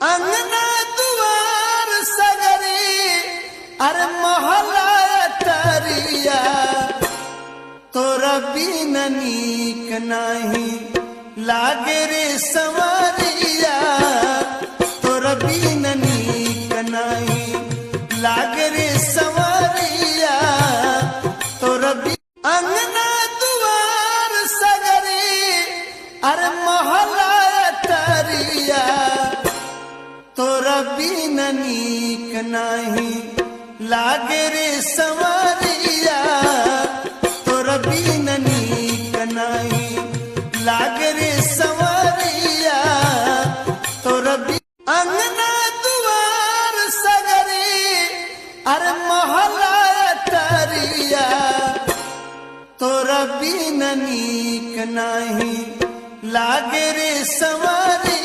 अंगना दुआर सगरी अरे मोहल्ला तरिया तोरा बिन नीक नाही लागे रे संवरिया तोरा बिन नीक नाही लागे रे संवरिया तोरा अंगना दुआर सगरी अरे मोहल्ला तरिया तोरा बिन नीक नाही लागे रे संवरिया तोरा बिन नीक नाही लागे रे संवरिया तोरा अंगना दुआर सगरी अरे मोहल्ला तरिया तोरा बिन नीक नाही लागे रे संवरिया